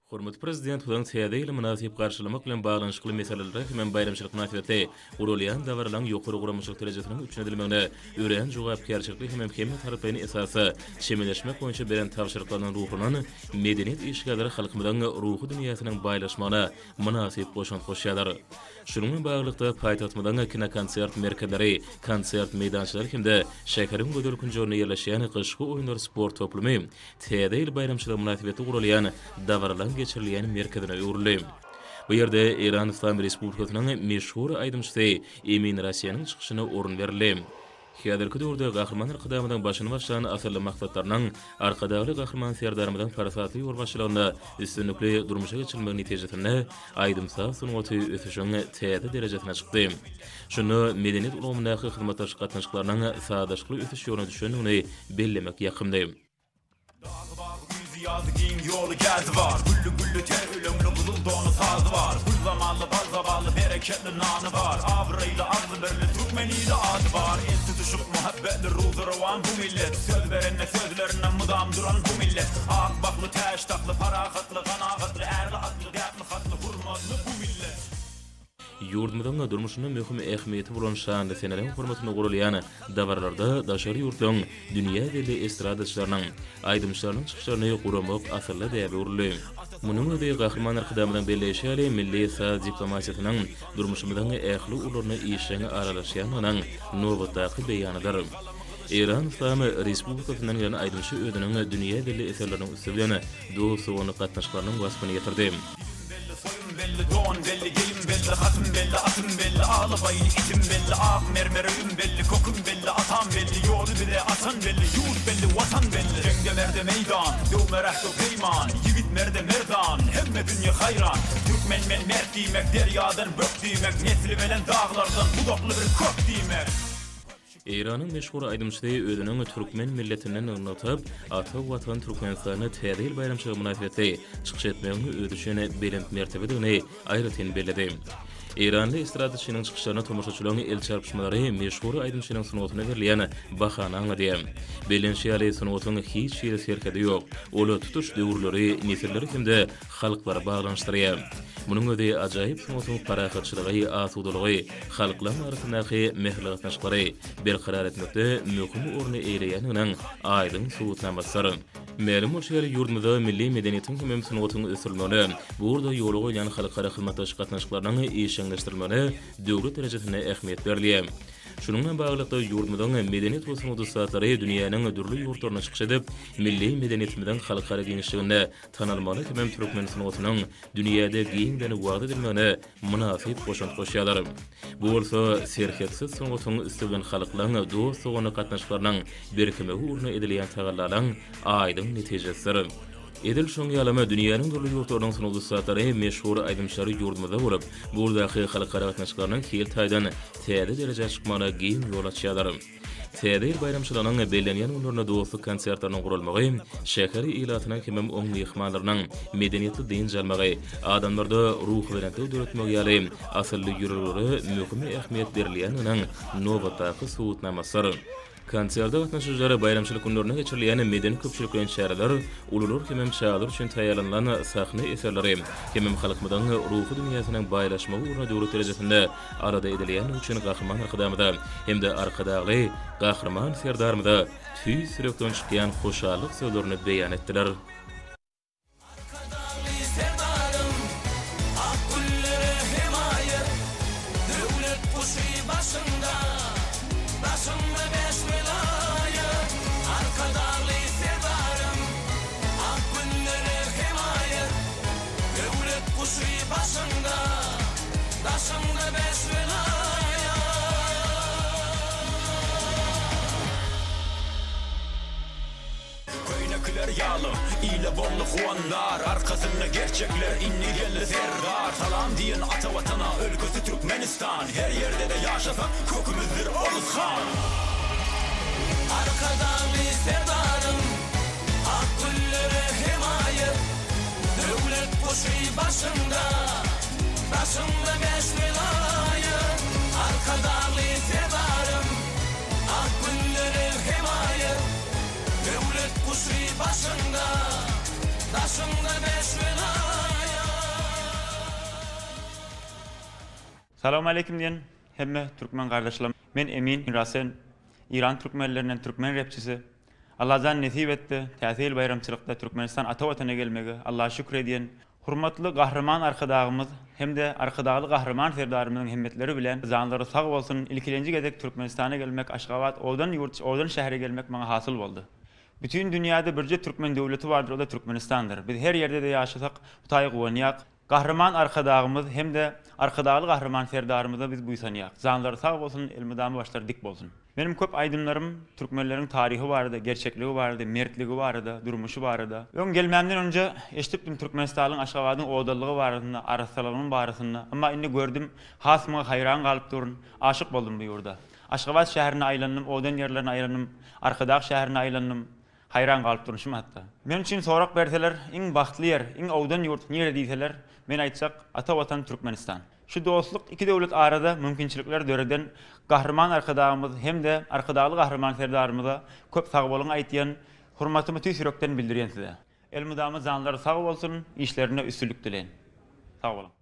Hormat prezident bilen täze münasip garşylamak bilen baglanşykly meseleleri hem bayramçylyk münasibetli urulýan dawarlaryň ýokary guramışlyk derejesiniň üçüne edilmegine ören jogapkärçilikli hem tarapyny esasy şemeleşmek boýunça beren tapşyryklaryň ruhunyň medeniýet işgärleri halkymyzyň ruhy dünýäsiniň baýlaşmagyna münasip goşan goşýarlar. Şunun bağlılıkta paytahtmydan kinokonsert merkezleri, konsert meydançylary hemde şäkerin gödürkün joruna ýerleşýän gyşky oýunlar sport toplumy täze bayramçylyk münasibeti gurulýan dawarlaryň geçirilýän merkezine öwrüldi. Bu ýerde Iran Islam Respublikasynyň meşhur aýdymçysy Emin Rasyanyň çykyşyna orun berildi. Häzirki döwürde gahrmanlar kydamydan başyny başlayan asyrly maksatlarynyň arkadagy gahrman serdarymydan farasatly ýolbaşçylygyna üstünlikli durmuşa geçirilmegi netijesinde aýdymsa sunugaty ösüşiň täze derejesine çykdy. Şunu medeniýet ulgamyndaky hyzmatdaş gatnaşyklarynyň saadaşykly ösüş ýoluna düşendigini bellemek ýakymdy. Yazı giyin yolu geldi var. Güllü güllü ter ölümlü buzul donu sazı var. Gül zamanlı bal zavallı bereketli nanı var. Avrayla ardı berli Türkmeniyle adı var. El tutuşup muhabbetli ruhu ravan bu millet. Söz verenle sözlerine mudam duran bu millet. Akbaklı teş taklı parakatlı kanakatlı erli atlı dertli hatlı hurmatlı bu millet. Ýurdumyzyň durmuşyna möhüm ähmiýeti bolan şanly senelerin hormatyna gurulýan dawarlarda daşary ýurtlaryň dünýä dili estradaçylarynyň aýdymçylarynyň çykyşlaryny guramak asyrly däbi urulýar. Munyň öňünde gahrmanlar kydamydan belleşýäli milli saz diplomatiýasynyň durmuşymyzyň ähli ularyny işine aralaşýanyň nowatdaky beýanydyr. Iran Islam Respublikasynyň ýa aýdymçy ödüniň dünýä dili eserleriniň üstüne dostugyny gatnaşyklarynyň wasfyny ýetirdi. Belli don belli gelin belli hatım belli atım belli ağlabayın itim belli ağ mermerim belli kokum belli atam belli yolu bile atan belli yurt belli vatan belli cenge merde meydan dövme rahto peyman yigit merde merdan hemme dünya hayran Türkmen men mert diymek deryadan bök diymek nesli velen dağlardan budaklı bir kök diymek. Iranyň meşhur aýdymçysy özüniň türkmen milletinden ýygnatyp, ata watan Türkmenistanyny täze bayramçylyk münasibetli çykyş etmegini ödüşine belent mertebedeni aýratyn bellädi. Iranly estradaçynyň çykyşlaryna tomoşaçylaryň el çarpışmalary meşhur aýdymçylyň sunugatyna berilýän bahana aňladym. Belenşýäli sunugatyň hiç ýeri serkedi ýok. Ola tutuş döwürleri, nesilleri hemde halklara baglanşdyrýar. Munyň özi ajaýyp sunugatyň parakatçylygy, asudalygy, halklar arasyndaky mehligatnaşyklary berqarar etmekde möhüm orny eýleýäniň aýdym suwutnamasy. Merim şeýle ýurdumyzda milli medeniýetiň hem sunugatyň ösürmegine, burada ýoly goýan halkara hyzmatdaş gatnaşyklarynyň işleňleşdirmegine döwlet derejesinde ähmiýet berilýär. Şununla bağlılıkta ýurdumyzyň medeniýet we sunugat satlary dünýäniň dürli ýurtlaryna çykyş edip, milli medeniýetimizden halkara genişliginde tanalmaly hem türkmen sunugatynyň dünýäde giňden wagda edilmegine münasip goşant goşýarlar. Bu bolsa serketsiz sunugatyň üstünden halklaryň dostugyny gatnaşyklarynyň berkimegi urna edilýän tagallaryň aýdym netijesi. Edil şoň ýalama dünýäniň dürli ýurtlarynyň sunugat satlary meşhur aýdymçylary ýurdumyzda borup, burdaky halkara gatnaşyklarynyň hil taýdan täze derejeye çykmagyna giň ýol açýarlar. Täze bayramçylarynyň bellenýän ularyna dostluk konsertlarynyň gurulmagy, şäheri ilatynyň hem oňly ýykmanlarynyň medeniýetli din jalmagy, adamlarda ruh berenti öwretmegi ýaly asylly ýürürleri möhüm ähmiýet berilýäniň nowatdaky suwutnamasy. Konsertde gatnaşyjylary bayramçylyk günlerine geçirilýän medeni köpçülikden şäherler, ulular hem şäherler üçin taýýarlanan sahne eserleri, hem halkymyzyň ruhy dünýäsiniň baýlaşmagy urna döwlet derejesinde arada edilýän üçin gahrman arkadamyda hemde arkadagy gahrman serdarmyda tüý sürekden çykýan hoşallyk sözlerini beýan etdiler. Yağlı, ile bollu huanlar, arkasında gerçekler, inni gelli zerdar. Salam diyen ata vatana, ülkesi Türkmenistan. Her yerde de yaşasak, kokumuzdur Oğuzhan. Arkadan serdarım, ak güllere himaye. Devlet kuşu başında, başında beş vilayet. Arkadan serdarım, ak güllere himaye. Devlet kuşu başında, başında beş vilayet. Salamu aleyküm diyen hemme Türkmen kardeşlerim. Men Emin Rasen, İran Türkmenlerinden Türkmen rapçisi. Allah'dan nesip etti. Täsil bayramçılıkta Türkmenistan ata vatana gelmegi. Allah'a şükrediyen. Hurmatly gahryman arkadağımız hem de arkadağlı gahryman serdarımızın himmetleri bilen zanları sağ bolsun. İlkilenci gedek Türkmenistan'a gelmek, Aşgabat, odan yurt, odan şehre gelmek bana hasıl boldu. Bütün dünyada birce Türkmen devleti vardır, o da Türkmenistan'dır. Biz her yerde de yaşasak, utayık oynayak. Gahryman arkadağımız hem de arkadağlı gahryman serdarımıza biz buysanayak. Zanları sağ bolsun, elmidamı başları dik bolsun. Benim köp aydınlarım Türkmenlerin tarihi vardı, gerçekliği vardı, mertliği vardı, durmuşu vardı. Ön gelmemden önce eşittim Türkmenistan'ın Aşgabat'ın oğdallığı vardı, arastalığının barısında. Ama inni gördüm, hasmıga hayran kalıp durun, aşık boldum bu yurda. Aşgabat şehrine aylandım, odan yerlerine aylandım, arkadağ şehrine aylandım. Hayran kalıp durmuşum hatta. Men için sorak berseler, in baxtly yer, in odan yurt nere diýseler, men aýtsak, ata watan Türkmenistan. Şu dostluk iki devlet arada mümkinçilikler döreden gahryman arkadağımız hem de arkadağlı gahryman serdarymyza köp sag bolun aýtýan hurmatymy tüýsürekden bildirýän size. Elmydamy zanlary sag bolsun, işlerine üstünlük dileyin. Sag bolun.